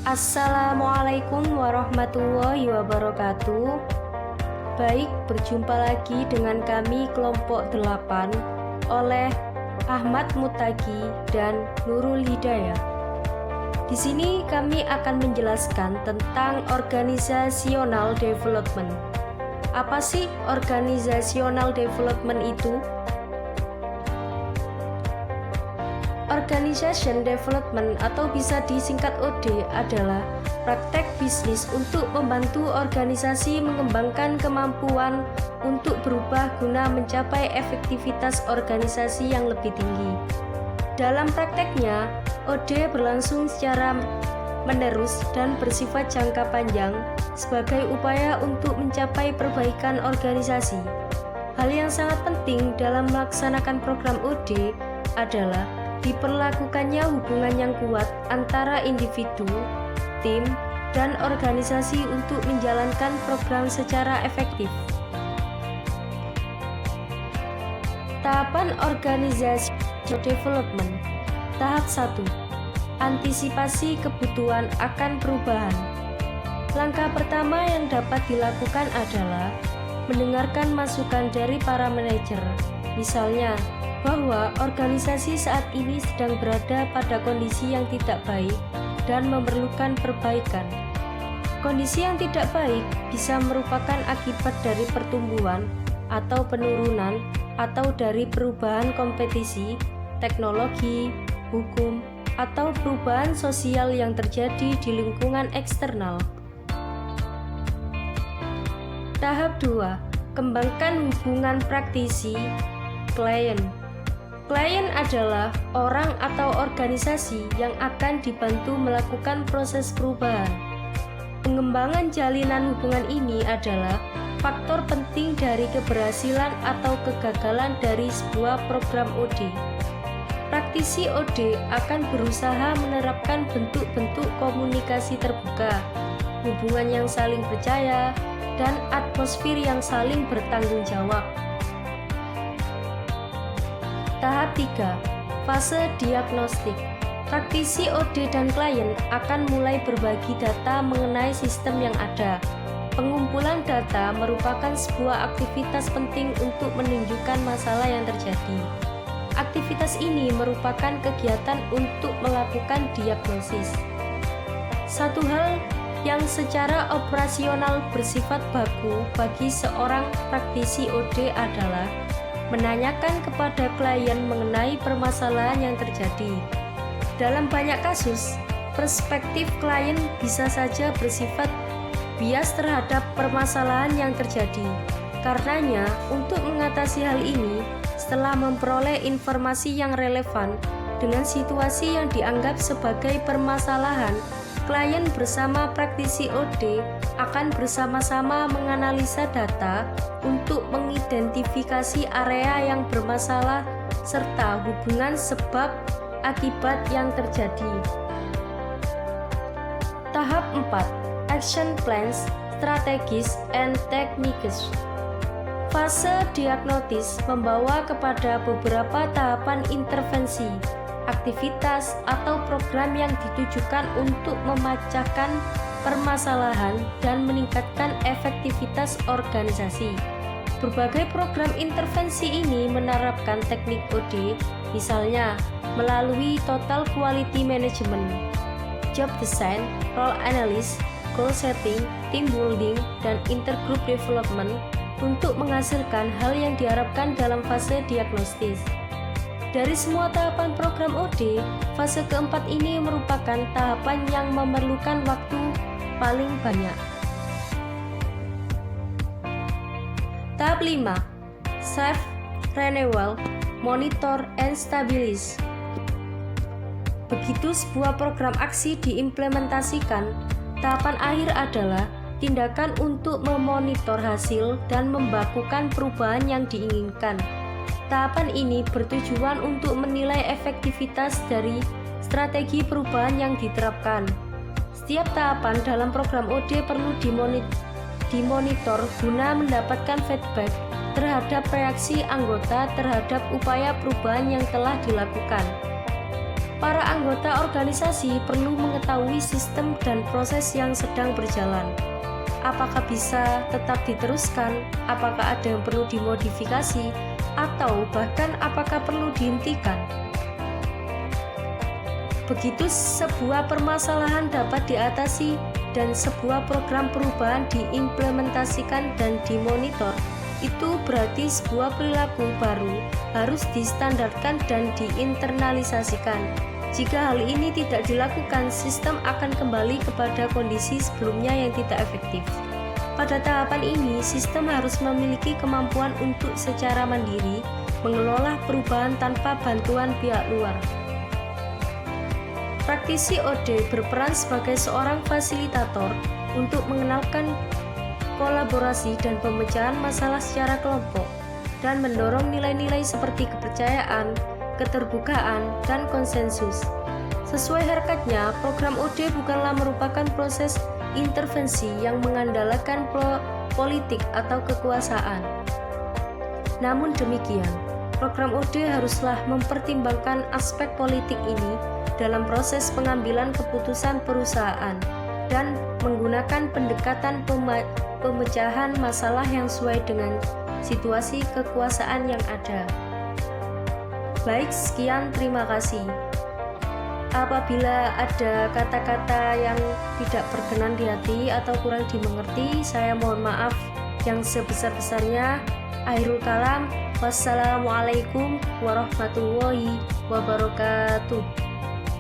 Assalamualaikum warahmatullahi wabarakatuh. Baik, berjumpa lagi dengan kami kelompok 8 oleh Ahmad Mutaki dan Nurul Hidayah. Di sini kami akan menjelaskan tentang organizational development. Apa sih organizational development itu? Organization development atau bisa disingkat OD adalah praktek bisnis untuk membantu organisasi mengembangkan kemampuan untuk berubah guna mencapai efektivitas organisasi yang lebih tinggi. Dalam prakteknya, OD berlangsung secara menerus dan bersifat jangka panjang sebagai upaya untuk mencapai perbaikan organisasi. Hal yang sangat penting dalam melaksanakan program OD adalah diperlakukannya hubungan yang kuat antara individu, tim, dan organisasi untuk menjalankan program secara efektif. Tahapan organisasi development. Tahap 1. Antisipasi kebutuhan akan perubahan. Langkah pertama yang dapat dilakukan adalah mendengarkan masukan dari para manajer. Misalnya, bahwa organisasi saat ini sedang berada pada kondisi yang tidak baik dan memerlukan perbaikan. Kondisi yang tidak baik bisa merupakan akibat dari pertumbuhan atau penurunan atau dari perubahan kompetisi, teknologi, hukum, atau perubahan sosial yang terjadi di lingkungan eksternal. Tahap 2. Kembangkan hubungan praktisi klien. Klien adalah orang atau organisasi yang akan dibantu melakukan proses perubahan. Pengembangan jalinan hubungan ini adalah faktor penting dari keberhasilan atau kegagalan dari sebuah program OD. Praktisi OD akan berusaha menerapkan bentuk-bentuk komunikasi terbuka, hubungan yang saling percaya, dan atmosfer yang saling bertanggung jawab. Tahap 3. Fase diagnostik. Praktisi OD dan klien akan mulai berbagi data mengenai sistem yang ada. Pengumpulan data merupakan sebuah aktivitas penting untuk menunjukkan masalah yang terjadi. Aktivitas ini merupakan kegiatan untuk melakukan diagnosis. Satu hal yang secara operasional bersifat baku bagi seorang praktisi OD adalah menanyakan kepada klien mengenai permasalahan yang terjadi. Dalam banyak kasus, perspektif klien bisa saja bersifat bias terhadap permasalahan yang terjadi. Karenanya, untuk mengatasi hal ini, setelah memperoleh informasi yang relevan dengan situasi yang dianggap sebagai permasalahan, klien bersama praktisi OD akan bersama-sama menganalisa data untuk mengidentifikasi area yang bermasalah serta hubungan sebab akibat yang terjadi. Tahap 4. Action plans, strategis, and techniques. Fase diagnosis membawa kepada beberapa tahapan intervensi, aktivitas atau program yang ditujukan untuk memecahkan permasalahan dan meningkatkan efektivitas organisasi. Berbagai program intervensi ini menerapkan teknik OD, misalnya melalui total quality management, job design, role analysis, goal setting, team building, dan intergroup development untuk menghasilkan hal yang diharapkan dalam fase diagnostis. Dari semua tahapan program OD, fase keempat ini merupakan tahapan yang memerlukan waktu paling banyak. Tahap 5. Save, renewal, monitor, and stabilize. Begitu sebuah program aksi diimplementasikan, tahapan akhir adalah tindakan untuk memonitor hasil dan membakukan perubahan yang diinginkan. Tahapan ini bertujuan untuk menilai efektivitas dari strategi perubahan yang diterapkan. Setiap tahapan dalam program OD perlu dimonitor guna mendapatkan feedback terhadap reaksi anggota terhadap upaya perubahan yang telah dilakukan. Para anggota organisasi perlu mengetahui sistem dan proses yang sedang berjalan. Apakah bisa tetap diteruskan, apakah ada yang perlu dimodifikasi, atau bahkan apakah perlu dihentikan. Begitu sebuah permasalahan dapat diatasi dan sebuah program perubahan diimplementasikan dan dimonitor, itu berarti sebuah perilaku baru harus distandarkan dan diinternalisasikan. Jika hal ini tidak dilakukan, sistem akan kembali kepada kondisi sebelumnya yang tidak efektif. Pada tahapan ini, sistem harus memiliki kemampuan untuk secara mandiri mengelola perubahan tanpa bantuan pihak luar. Praktisi OD berperan sebagai seorang fasilitator untuk mengenalkan kolaborasi dan pemecahan masalah secara kelompok dan mendorong nilai-nilai seperti kepercayaan, keterbukaan, dan konsensus. Sesuai harkatnya, program OD bukanlah merupakan proses intervensi yang mengandalkan politik atau kekuasaan. Namun demikian, program OD haruslah mempertimbangkan aspek politik ini dalam proses pengambilan keputusan perusahaan dan menggunakan pendekatan pemecahan masalah yang sesuai dengan situasi kekuasaan yang ada. Baik, sekian, terima kasih. Apabila ada kata-kata yang tidak berkenan di hati atau kurang dimengerti, saya mohon maaf yang sebesar-besarnya. Akhirul kalam, wassalamualaikum warahmatullahi wabarakatuh.